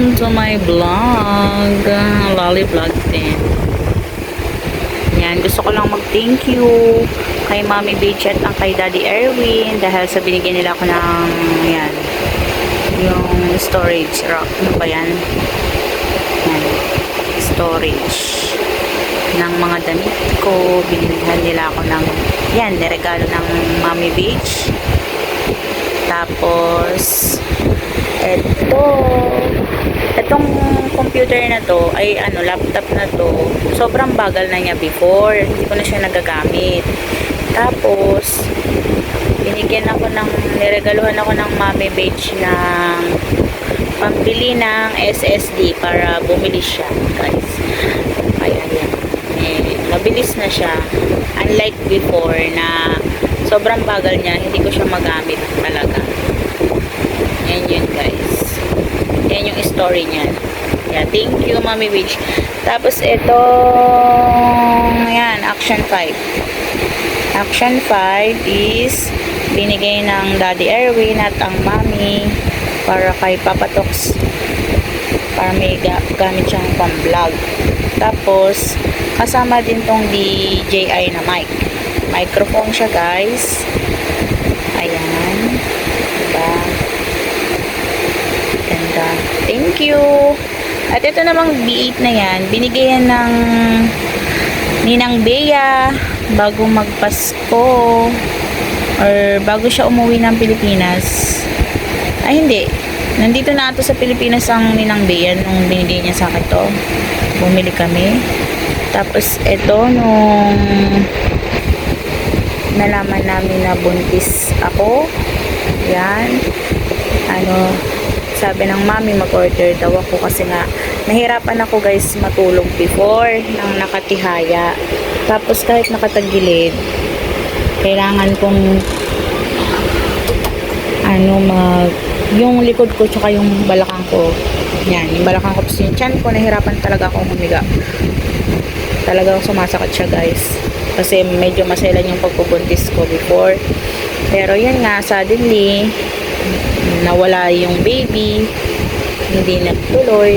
Welcome to my vlog. Lolly Vlog din. Yan, gusto ko lang mag-thank you kay Mommy Beach at ang kay Daddy Erwin dahil sa binigyan nila ako ng yan, yung storage rack. Ano ba yan? Yan, storage ng mga damit ko. Binilihan nila ako ng yan, niregalo ng Mommy Beach. Tapos etong computer na to ay laptop na to, sobrang bagal na niya before, hindi ko na siya nagagamit. Tapos niregaluhan ako ng Mommy Beach ng pambili ng SSD para bumili siya, guys. Kaya yan, mabilis na siya, unlike before na sobrang bagal niya, hindi ko siya magamit talaga. Yan yun, guys. Yan yung story niya. Yeah, thank you, Mommy Beach. Tapos itong yan, Action 5. Action 5 is binigay ng Daddy Erwin at ang Mommy para kay Papa Tox, para may gamit siyang pang-vlog. Tapos kasama din tong DJI na mic. Microphone siya, guys. Ayan. Diba? Ganda. Thank you. At ito namang B8 na yan, binigay yan ng Ninang Bea bago magpasko or bago siya umuwi ng Pilipinas. Ay, hindi. Nandito na ito sa Pilipinas ang Ninang Bea nung binigay niya sa akin to. Bumili kami. Tapos ito nung nalaman namin na buntis ako. Yan. Sabi ng Mommy mag-order daw ako kasi nga nahirapan ako, guys, matulog before nang nakatihaya. Tapos kahit nakatagilid, kailangan kong yung likod ko tsaka yung balakang ko. Yan, yung balakang ko, yung tiyan ko, nahirapan talaga akong humiga. Talagang sumasakit siya, guys. Kasi medyo maselan yung pagpubuntis ko before. Pero yan nga, suddenly nawala yung baby, hindi nagtuloy,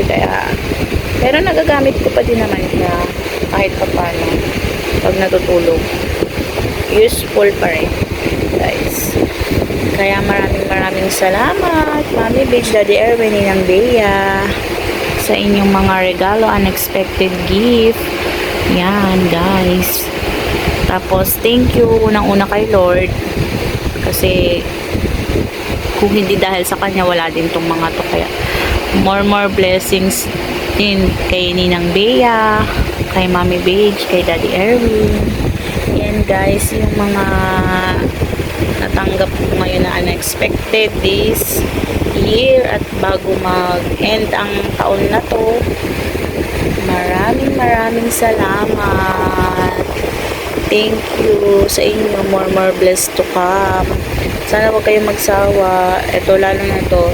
pero nagagamit ko pa din naman siya kahit pa paano pag natutulog. Useful pa rin, guys. Kaya maraming salamat, Mommy Beach, Daddy Erwin, Ninang Bea, sa inyong mga regalo, unexpected gift. Yan, guys. Tapos thank you unang-una kay Lord kasi kung hindi dahil sa kanya, wala din tong mga to. Kaya more blessings din kay Ninang Bea, kay Mommy Beach, kay Daddy Erwin. Yan, guys, yung mga natanggap ko ngayon na unexpected this year at bago mag-end ang taon na to. Maraming salamat. Thank you sa inyo. More blessed to come. Sana wag kayong magsawa. Ito, lalo na to,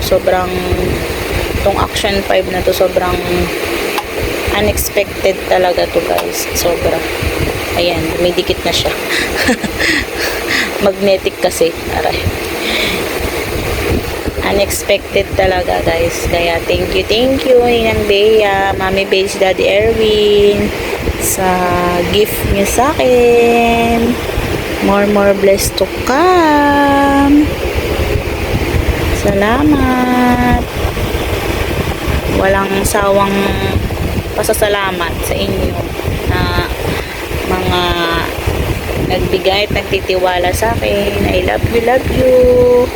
itong Action 5 na to, sobrang unexpected talaga to, guys. Sobra. Ayan, dumidikit na siya. Magnetic kasi. Aray. Unexpected talaga, guys. Kaya thank you, Ninang Bea, Mommy Beach, Daddy Erwin, sa gift niyo sa akin. More blessed to come. Salamat. Walang sawang pasasalamat sa inyo na mga nagbigay at nagtitiwala sa akin. I love you.